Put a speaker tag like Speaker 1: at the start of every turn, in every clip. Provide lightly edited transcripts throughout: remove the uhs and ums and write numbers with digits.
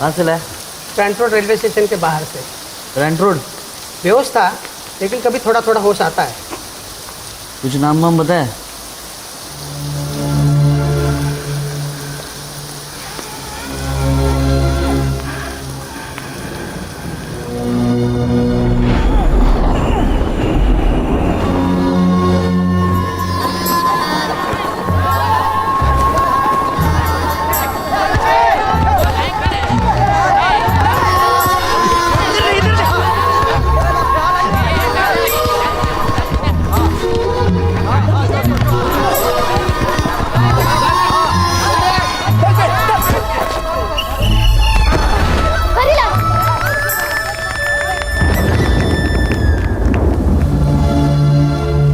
Speaker 1: कहाँ से लाया?
Speaker 2: ट्रेंट रोड रेलवे स्टेशन के बाहर से।
Speaker 1: Trent road?
Speaker 2: बेहोश था, लेकिन कभी थोड़ा थोड़ा होश आता है।
Speaker 1: कुछ नाम वाम बताया?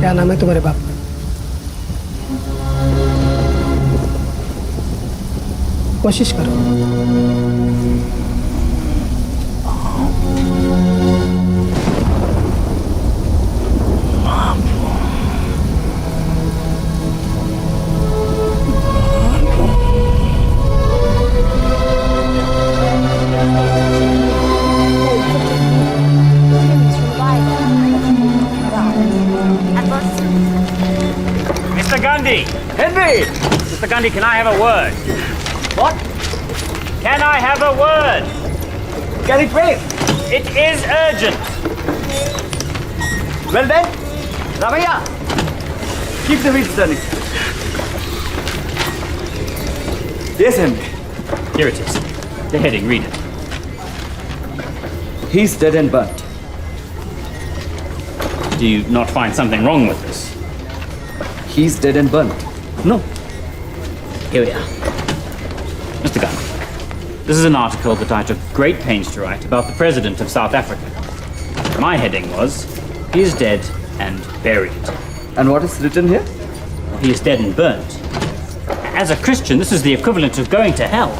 Speaker 2: क्या नाम है तुम्हारे बाप का? कोशिश करो।
Speaker 3: Mr. Gandhi!
Speaker 1: Henry!
Speaker 3: Mr. Gandhi, can I have a word?
Speaker 1: What?
Speaker 3: Can I have a word?
Speaker 1: Can it wait?
Speaker 3: It is urgent.
Speaker 1: Well then, Ramaiya, keep the wheels turning. Yes, Henry.
Speaker 3: Here it is. The heading, read it.
Speaker 1: He's dead and burnt.
Speaker 3: Do you not find something wrong with this?
Speaker 1: He's dead and burnt. No.
Speaker 3: Here we are. Mr. Gandhi, this is an article that I took great pains to write about the President of South Africa. My heading was, he is dead and buried.
Speaker 1: And what is written here?
Speaker 3: He is dead and burnt. As a Christian, this is the equivalent of going to hell.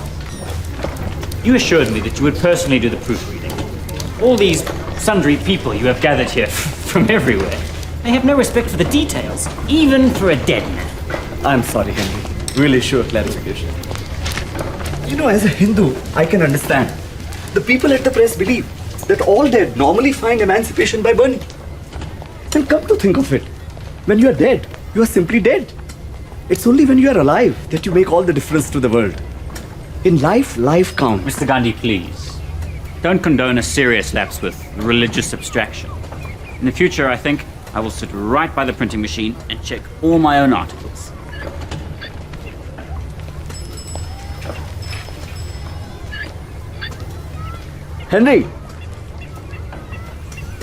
Speaker 3: You assured me that you would personally do the proofreading. All these sundry people you have gathered here from everywhere, they have no respect for the details, even for a dead man.
Speaker 1: I'm sorry, Henry. We'll issue a clarification. You know, as a Hindu, I can understand. The people at the press believe that all dead normally find emancipation by burning. And come to think of it, when you are dead, you are simply dead. It's only when you are alive that you make all the difference to the world. In life, life counts.
Speaker 3: Mr. Gandhi, please, don't condone a serious lapse with religious abstraction. In the future, I think I will sit right by the printing machine and check all my own articles.
Speaker 1: Henry,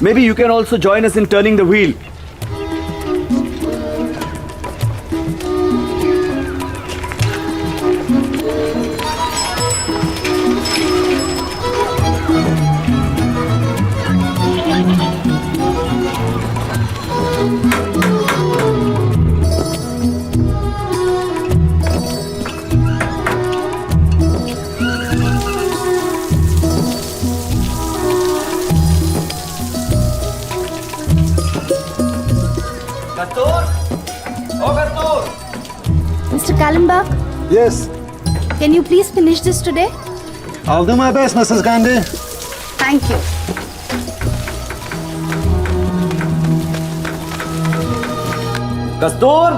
Speaker 1: maybe you can also join us in turning the wheel.
Speaker 4: Mr. Kallenbach,
Speaker 5: Yes,
Speaker 4: can you please finish this today?
Speaker 5: I'll do my best, Mrs. Gandhi.
Speaker 4: Thank you.
Speaker 1: Kastur!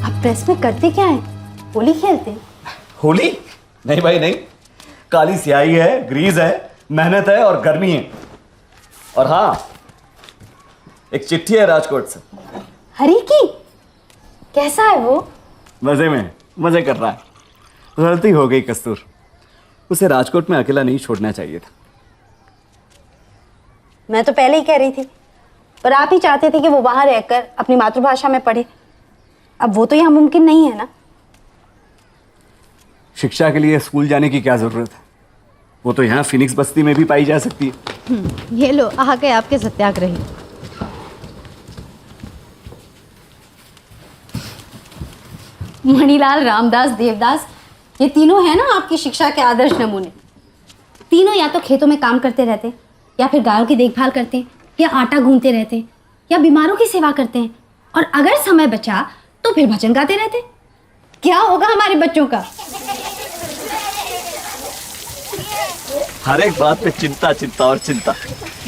Speaker 4: आप press में करते क्या हैं? होली खेलते हैं?
Speaker 1: होली? नहीं भाई नहीं। काली स्याही है, ग्रीस है, मेहनत है और गर्मी है। और हाँ, एक चिट्ठी है राजकोट से।
Speaker 4: हरी की? कैसा है वो?
Speaker 1: मजे में, मजे कर रहा है। गलती हो गई कस्तूर, उसे राजकोट में अकेला नहीं छोड़ना चाहिए था।
Speaker 4: मैं तो पहले ही कह रही थी, पर आप ही चाहते थे कि वो बाहर रहकर अपनी मातृभाषा में पढ़े। अब वो तो यहाँ मुमकिन नहीं है ना।
Speaker 1: शिक्षा के लिए स्कूल जाने की क्या जरूरत है? वो तो यहाँ फिनिक्स बस्ती में भी पाई जा सकती है।
Speaker 4: ये लो आ गए आपके सत्याग्रही। मणिलाल, रामदास, देवदास, ये तीनों है ना आपकी शिक्षा के आदर्श नमूने। तीनों या तो खेतों में काम करते रहते, या फिर गायों की देखभाल करते, या आटा गूंथते रहते, या बीमारों की सेवा करते हैं, और अगर समय बचा तो फिर भजन गाते रहते। क्या होगा हमारे बच्चों का?
Speaker 1: हर एक बात पे चिंता चिंता और चिंता।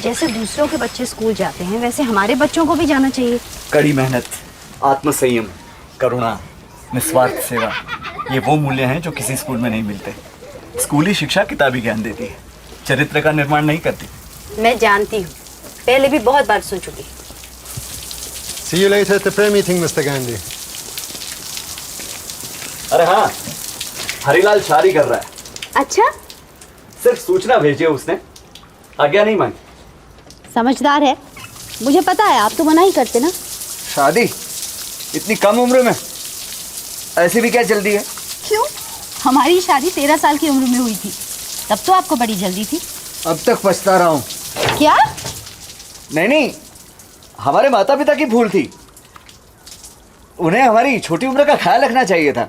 Speaker 4: जैसे दूसरों के बच्चे स्कूल जाते हैं वैसे हमारे बच्चों को भी जाना चाहिए।
Speaker 1: कड़ी मेहनत, आत्मसंयम, करुणा, निस्वार्थ सेवा, ये वो मूल्य हैं जो किसी स्कूल में नहीं मिलते। स्कूली शिक्षा किताबी ज्ञान देती है, चरित्र का निर्माण नहीं करती।
Speaker 4: मैं जानती हूँ, पहले भी बहुत बार सुन चुकी।
Speaker 5: See you later at the prayer meeting, Mr. Gandhi.
Speaker 1: अरे हाँ, हरिलाल शादी कर रहा है।
Speaker 4: अच्छा,
Speaker 1: सिर्फ सूचना भेजी है उसने, आज्ञा नहीं मांगी।
Speaker 4: समझदार है, मुझे पता है आप तो मना ही करते ना।
Speaker 1: शादी इतनी कम उम्र में, ऐसी भी क्या जल्दी है?
Speaker 4: क्यों? हमारी शादी 13 साल की उम्र में हुई थी, तब तो आपको बड़ी जल्दी थी।
Speaker 1: अब तक पछता रहा हूँ।
Speaker 4: क्या?
Speaker 1: नहीं, हमारे माता पिता की भूल थी, उन्हें हमारी छोटी उम्र का ख्याल रखना चाहिए था।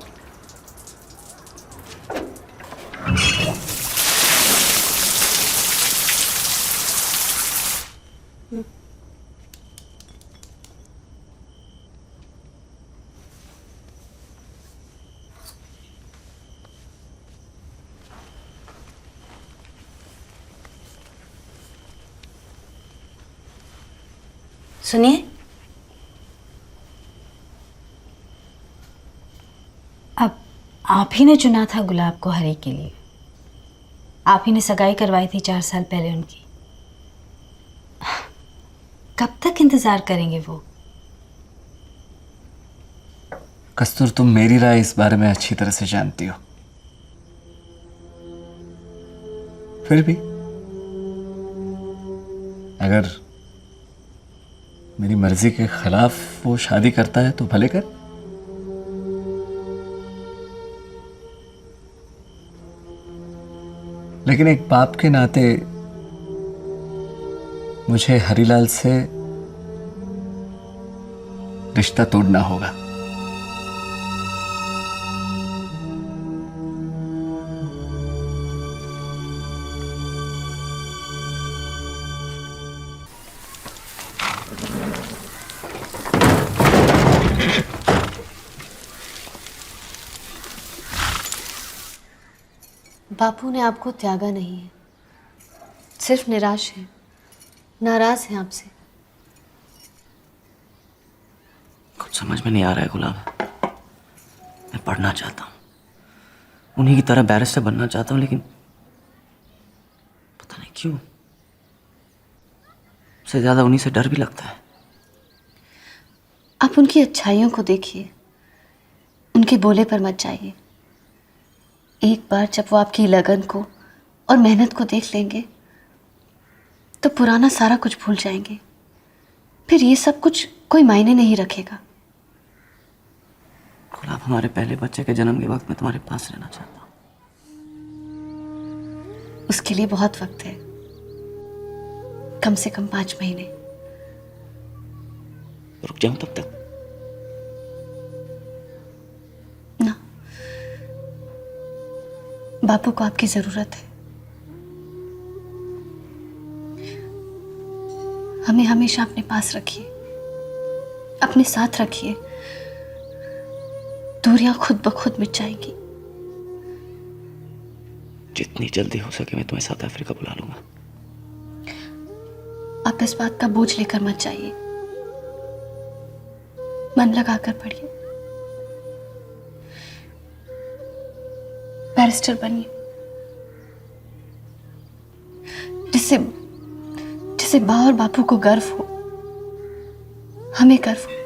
Speaker 4: सुनिए, अब आप ही ने चुना था गुलाब को हरी के लिए। आप ही ने सगाई करवाई थी 4 साल पहले उनकी। कब तक इंतजार करेंगे वो?
Speaker 1: कस्तूर, तुम मेरी राय इस बारे में अच्छी तरह से जानती हो। फिर भी अगर मेरी मर्जी के खिलाफ वो शादी करता है तो भले कर। लेकिन एक बाप के नाते मुझे हरीलाल से रिश्ता तोड़ना होगा।
Speaker 6: बापू ने आपको त्यागा नहीं है, सिर्फ निराश है, नाराज है आपसे।
Speaker 7: कुछ समझ में नहीं आ रहा है गुलाब। मैं पढ़ना चाहता हूँ, उन्हीं की तरह बैरिस्टर बनना चाहता हूँ, लेकिन पता नहीं क्यों सबसे ज्यादा उन्हीं से डर भी लगता है।
Speaker 6: आप उनकी अच्छाइयों को देखिए, उनके बोले पर मत जाइए। एक बार जब वो आपकी लगन को और मेहनत को देख लेंगे तो पुराना सारा कुछ भूल जाएंगे। फिर ये सब कुछ कोई मायने नहीं रखेगा।
Speaker 7: गुलाब, हमारे पहले बच्चे के जन्म के वक्त मैं तुम्हारे पास रहना चाहता हूँ।
Speaker 6: उसके लिए बहुत वक्त है, कम से कम 5 महीने।
Speaker 7: रुक जाऊं तब तक?
Speaker 6: ना, बापू को आपकी जरूरत है। हमें हमेशा अपने पास रखिए, अपने साथ रखिए। दूरियां खुद ब खुद मिट जाएंगी।
Speaker 7: जितनी जल्दी हो सके मैं तुम्हें साउथ अफ्रीका बुला लूंगा।
Speaker 6: आप इस बात का बोझ लेकर मत जाइए, मन लगाकर पढ़िए, बैरिस्टर बनिए, जिससे माँ और बापू को गर्व हो, हमें गर्व हो।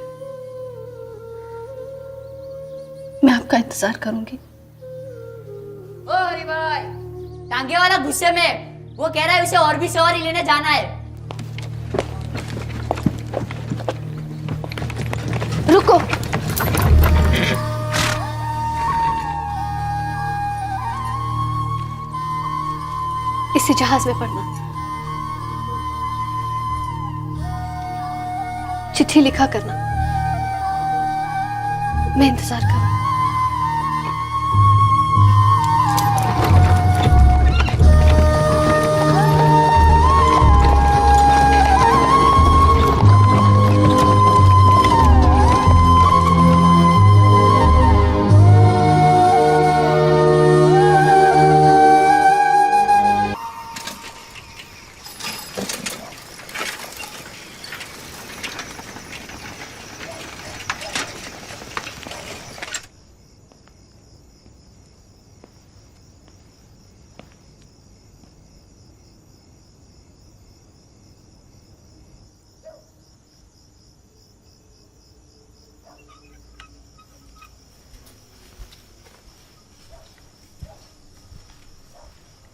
Speaker 6: मैं आपका इंतजार करूंगी।
Speaker 8: ओ हरी भाई, टांगे वाला गुस्से में, वो कह रहा है उसे और भी सवारी लेने जाना है।
Speaker 6: रुको, इसे जहाज में पढ़ना, चिट्ठी लिखा करना, मैं इंतजार करूं।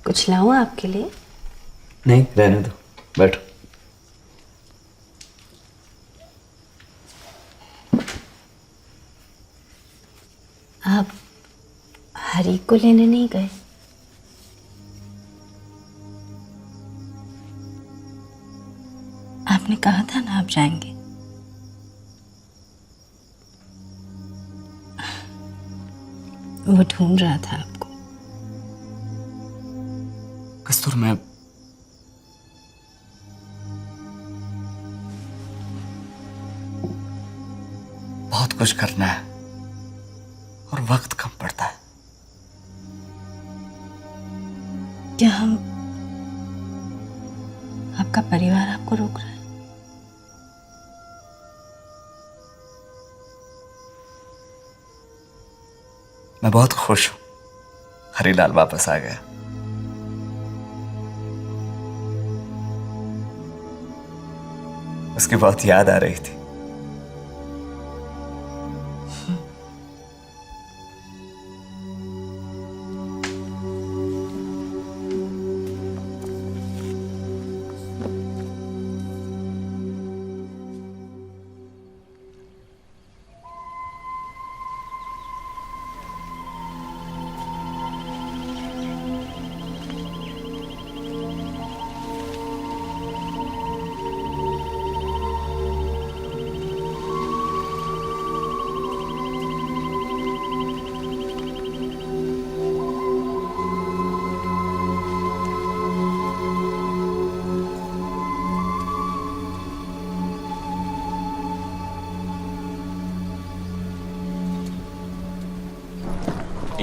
Speaker 4: कुछ लाऊं आपके लिए?
Speaker 1: नहीं, रहने दो, बैठो।
Speaker 4: आप हरी को लेने नहीं गए? आपने कहा था ना आप जाएंगे। वो ढूंढ रहा था आपको।
Speaker 1: कस्तूर, मैं बहुत कुछ करना है और वक्त कम पड़ता है।
Speaker 4: क्या हम आपका परिवार आपको रोक रहा है?
Speaker 1: मैं बहुत खुश हूं, हरीलाल वापस आ गया। उसकी बहुत याद आ रही थी।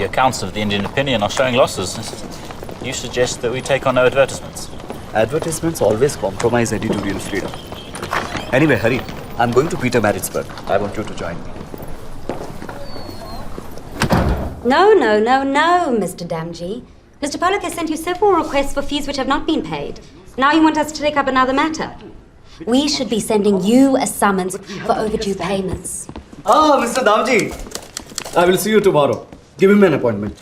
Speaker 9: The accounts of the Indian opinion are showing losses. You suggest that we take on no advertisements.
Speaker 1: Advertisements always compromise editorial freedom. Anyway, Hari, I'm going to Peter Maritzburg. I want you to join me.
Speaker 10: No, no, no, no, Mr. Damji. Mr. Pollock has sent you several requests for fees which have not been paid. Now you want us to take up another matter. We should be sending you a summons for overdue payments.
Speaker 1: Ah, Mr. Damji. I will see you tomorrow. Give him an appointment.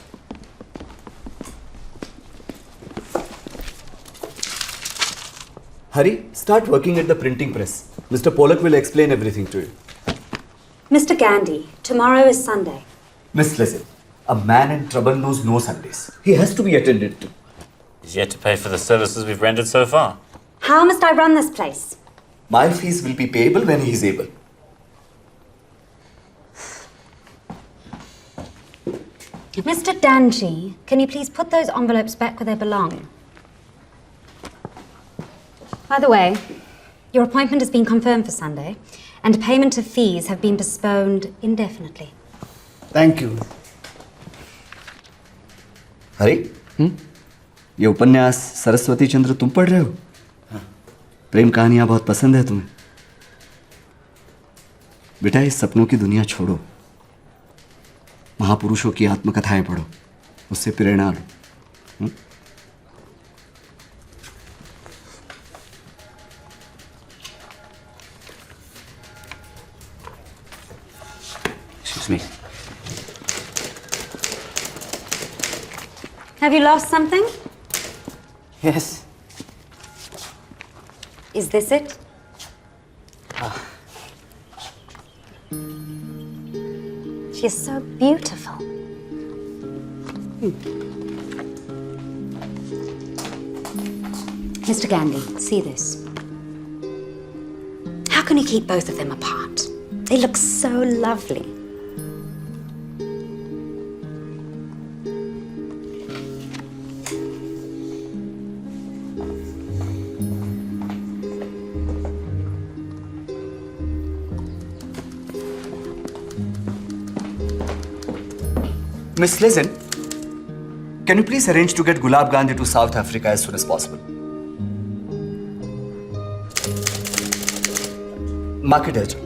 Speaker 1: Hari, start working at the printing press. Mr. Pollock will explain everything to you.
Speaker 10: Mr. Gandhi, tomorrow is Sunday.
Speaker 1: Miss, listen. A man in trouble knows no Sundays. He has to be attended to.
Speaker 9: He's yet to pay for the services we've rendered so far.
Speaker 10: How must I run this place?
Speaker 1: My fees will be payable when he is able.
Speaker 10: Mr. Damji, can you please put those envelopes back where they belong? By the way, your appointment has been confirmed for Sunday, and payment of fees have been postponed indefinitely.
Speaker 1: Thank you. हरी, ये उपन्यास सरस्वती चंद्र तुम पढ़ रहे हो? प्रेम कहानियां बहुत पसंद है तुम्हें। बेटा, इस सपनों की दुनिया छोड़ो, महापुरुषों की आत्मकथाएं पढ़ो, उससे प्रेरणा लो।
Speaker 7: Excuse me.
Speaker 10: Have you lost something?
Speaker 7: Yes.
Speaker 10: Is this it? She is so beautiful. Mr. Gandhi, see this. How can you keep both of them apart? They look so lovely.
Speaker 1: Miss Listen, can you please arrange to get Gulab Gandhi to South Africa as soon as possible? Mark it urgent.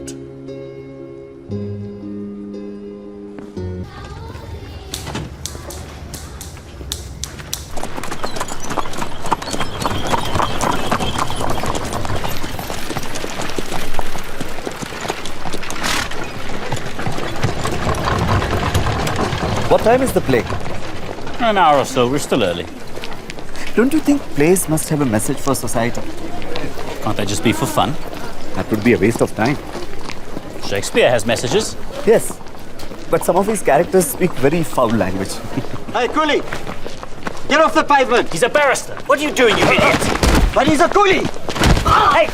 Speaker 1: What time is the play?
Speaker 9: An hour or so, we're still early.
Speaker 1: Don't you think plays must have a message for society?
Speaker 9: Can't they just be for fun?
Speaker 1: That would be a waste of time.
Speaker 9: Shakespeare has messages.
Speaker 1: Yes, but some of his characters speak very foul language.
Speaker 2: Hey, coolie! Get off the pavement!
Speaker 3: He's a barrister. What are you doing, you idiot?
Speaker 2: But he's a coolie!
Speaker 3: Hey!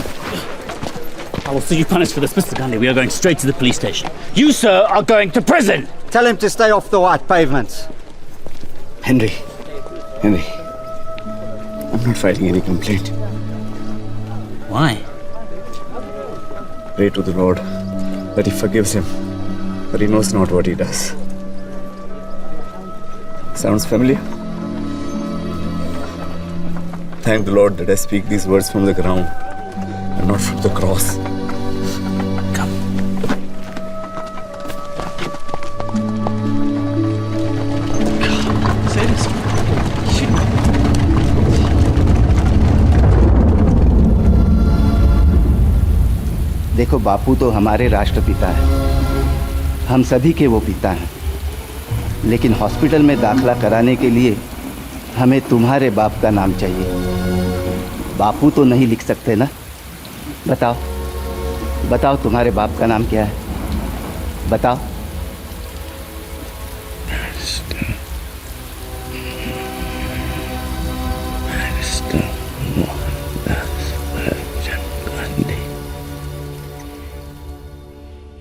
Speaker 3: I will see you punished for this, Mr. Gandhi. We are going straight to the police station. You, sir, are going to prison.
Speaker 2: Tell him to stay off the white pavements.
Speaker 1: Henry, I'm not filing any complaint.
Speaker 3: Why?
Speaker 1: Pray to the Lord that he forgives him, for he knows not what he does. Sounds familiar? Thank the Lord that I speak these words from the ground and not from the cross.
Speaker 3: Come.
Speaker 7: Say this.
Speaker 11: देखो बापू तो हमारे राष्ट्रपिता हैं, हम सभी के वो पिता हैं, लेकिन हॉस्पिटल में दाखला कराने के लिए हमें तुम्हारे बाप का नाम चाहिए। बापू तो नहीं लिख सकते ना? बताओ बताओ तुम्हारे बाप का नाम क्या है? बताओ।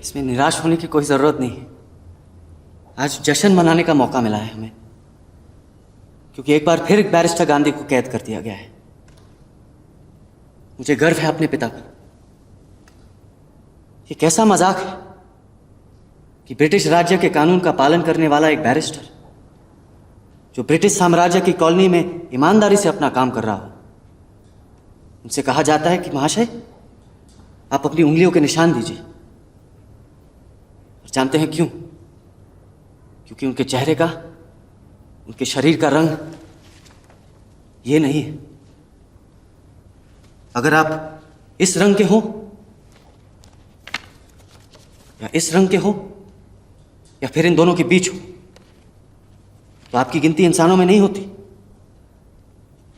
Speaker 7: इसमें निराश होने की कोई जरूरत नहीं है। आज जश्न मनाने का मौका मिला है हमें, क्योंकि एक बार फिर बैरिस्टर गांधी को कैद कर दिया गया है। मुझे गर्व है अपने पिता पर। ये कैसा मजाक है कि ब्रिटिश राज्य के कानून का पालन करने वाला एक बैरिस्टर, जो ब्रिटिश साम्राज्य की कॉलोनी में ईमानदारी से अपना काम कर रहा हो, उनसे कहा जाता है कि महाशय आप अपनी उंगलियों के निशान दीजिए। और जानते हैं क्यों? क्योंकि उनके चेहरे का, उनके शरीर का रंग ये नहीं है। अगर आप इस रंग के हो या इस रंग के हो या फिर इन दोनों के बीच हो, तो आपकी गिनती इंसानों में नहीं होती।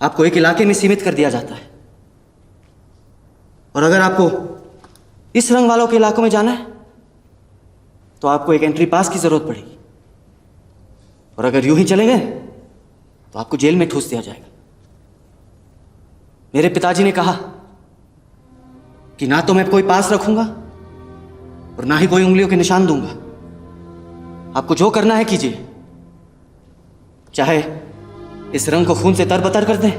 Speaker 7: आपको एक इलाके में सीमित कर दिया जाता है। और अगर आपको इस रंग वालों के इलाकों में जाना है तो आपको एक एंट्री पास की जरूरत पड़ेगी। और अगर यूं ही चले गए तो आपको जेल में ठूस दिया जाएगा। मेरे पिताजी ने कहा कि ना तो मैं कोई पास रखूंगा और ना ही कोई उंगलियों के निशान दूंगा। आपको जो करना है कीजिए, चाहे इस रंग को खून से तरबतर कर दें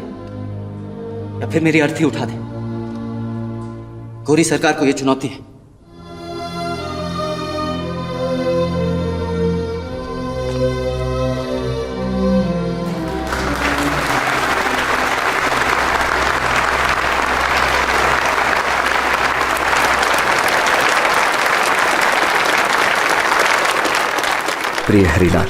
Speaker 7: या फिर मेरी अर्थी उठा दें। गोरी सरकार को यह चुनौती है।
Speaker 11: प्रिय हरिलाल,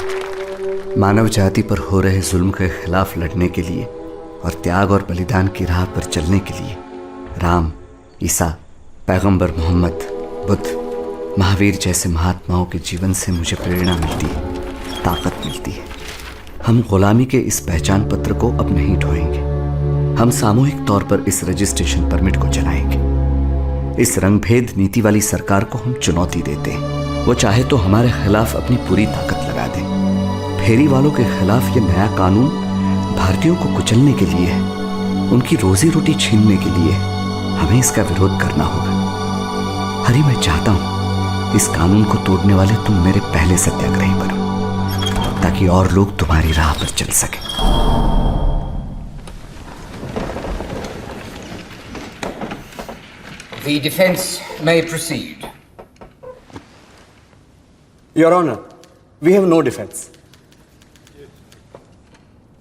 Speaker 11: मानव जाति पर हो रहे जुल्म के खिलाफ लड़ने के लिए और त्याग और बलिदान की राह पर चलने के लिए राम, ईसा, पैगंबर मोहम्मद, बुद्ध, महावीर जैसे महात्माओं के जीवन से मुझे प्रेरणा मिलती है, ताकत मिलती है। हम गुलामी के इस पहचान पत्र को अब नहीं ढोएंगे। हम सामूहिक तौर पर इस रजिस्ट्रेशन परमिट को चलाएंगे। इस रंगभेद नीति वाली सरकार को हम चुनौती देते हैं। वो चाहे तो हमारे खिलाफ अपनी पूरी ताकत लगा दे। फेरी वालों के खिलाफ ये नया कानून भारतीयों को कुचलने के लिए है, उनकी रोजी रोटी छीनने के लिए है। हमें इसका विरोध करना होगा। हरि, मैं चाहता हूं इस कानून को तोड़ने वाले तुम मेरे पहले सत्याग्रही बनो, ताकि और लोग तुम्हारी राह पर चल सके।
Speaker 12: The defense may proceed.
Speaker 1: Your Honor, we have no defense.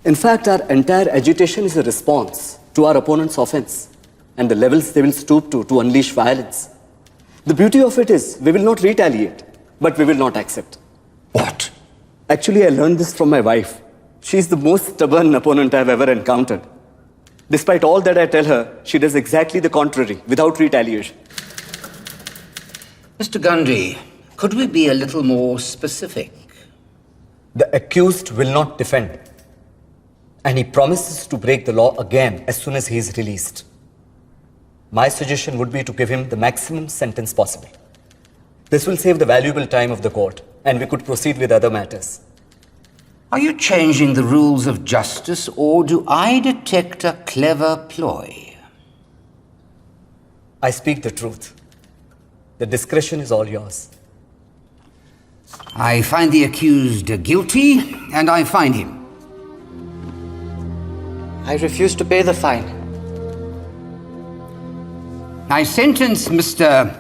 Speaker 1: In fact, our entire agitation is a response to our opponent's offense and the levels they will stoop to unleash violence. The beauty of it is we will not retaliate, but we will not accept.
Speaker 12: What?
Speaker 1: Actually, I learned this from my wife. She is the most stubborn opponent I've ever encountered. Despite all that I tell her, she does exactly the contrary, without retaliation.
Speaker 12: Mr. Gandhi, could we be a little more specific?
Speaker 1: The accused will not defend. and he promises to break the law again as soon as he is released, my suggestion would be to give him the maximum sentence possible. This will save the valuable time of the court, and we could proceed with other matters.
Speaker 12: Are you changing the rules of justice, or do I detect a clever ploy?
Speaker 1: I speak the truth. The discretion is all yours.
Speaker 12: I find the accused guilty, and I fine him.
Speaker 7: I refuse to pay the fine.
Speaker 12: I sentence Mr.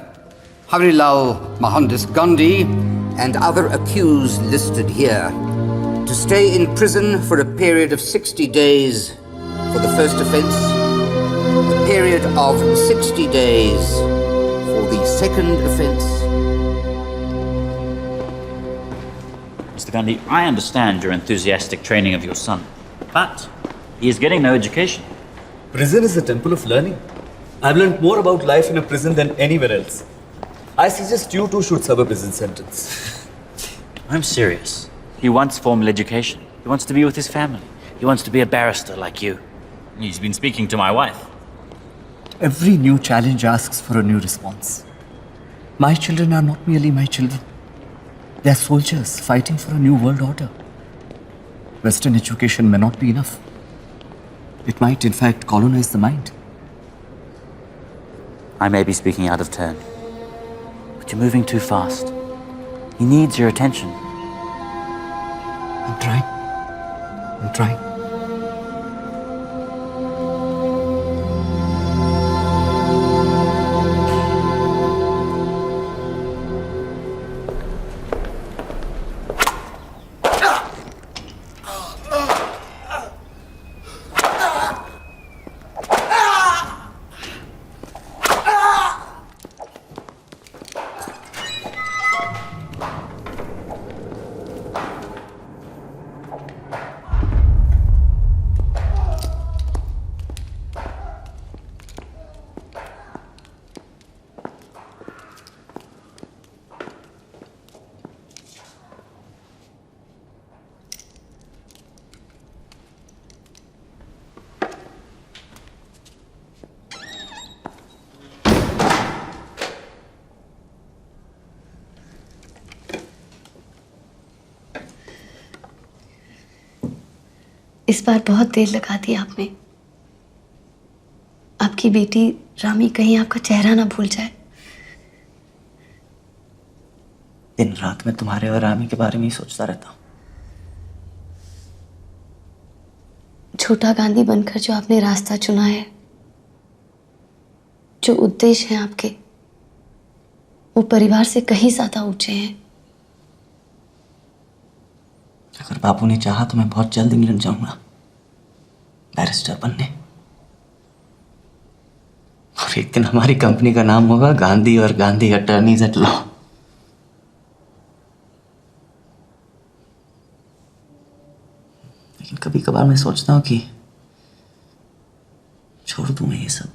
Speaker 12: Harilal Mohandas Gandhi and other accused listed here to stay in prison for a period of 60 days for the first offence, a period of 60 days for the second offence.
Speaker 3: Mr. Gandhi, I understand your enthusiastic training of your son, but he is getting no education.
Speaker 1: Prison is a temple of learning. I've learned more about life in a prison than anywhere else. I suggest you too should serve a prison sentence.
Speaker 3: I'm serious. He wants formal education. He wants to be with his family. He wants to be a barrister like you. He's been speaking to my wife.
Speaker 1: Every new challenge asks for a new response. My children are not merely my children. They are soldiers fighting for a new world order. Western education may not be enough. It might, in fact, colonize the mind.
Speaker 3: I may be speaking out of turn, but you're moving too fast. He needs your attention.
Speaker 1: I'm trying. I'm trying.
Speaker 6: इस बार बहुत देर लगा दी आपने। आपकी बेटी रामी कहीं आपका चेहरा ना भूल जाए।
Speaker 7: दिन रात मैं तुम्हारे और रामी के बारे में ही सोचता रहता हूँ।
Speaker 6: छोटा गांधी बनकर जो आपने रास्ता चुना है, जो उद्देश्य हैं आपके, वो परिवार से कहीं ज्यादा ऊंचे हैं।
Speaker 7: अगर बापू ने चाहा तो मैं बहुत जल्द इंग्लैंड जाऊंगा बैरिस्टर बनने, और एक दिन हमारी कंपनी का नाम होगा गांधी और गांधी अटर्नीज एट लॉ। लेकिन कभी कभार मैं सोचता हूं कि छोड़ दूं मैं ये सब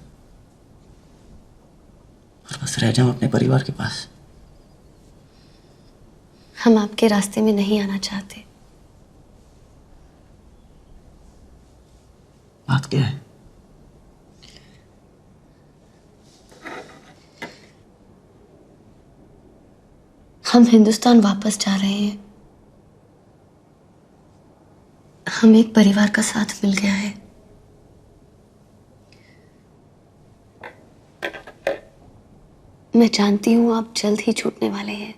Speaker 7: और बस रह जाऊं अपने परिवार के पास।
Speaker 6: हम आपके रास्ते में नहीं आना चाहते।
Speaker 7: बात क्या है?
Speaker 6: हम हिंदुस्तान वापस जा रहे हैं। हम एक परिवार का साथ मिल गया है। मैं जानती हूं आप जल्द ही छूटने वाले हैं,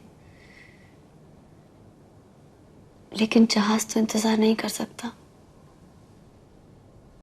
Speaker 6: लेकिन जहाज तो इंतजार नहीं कर सकता।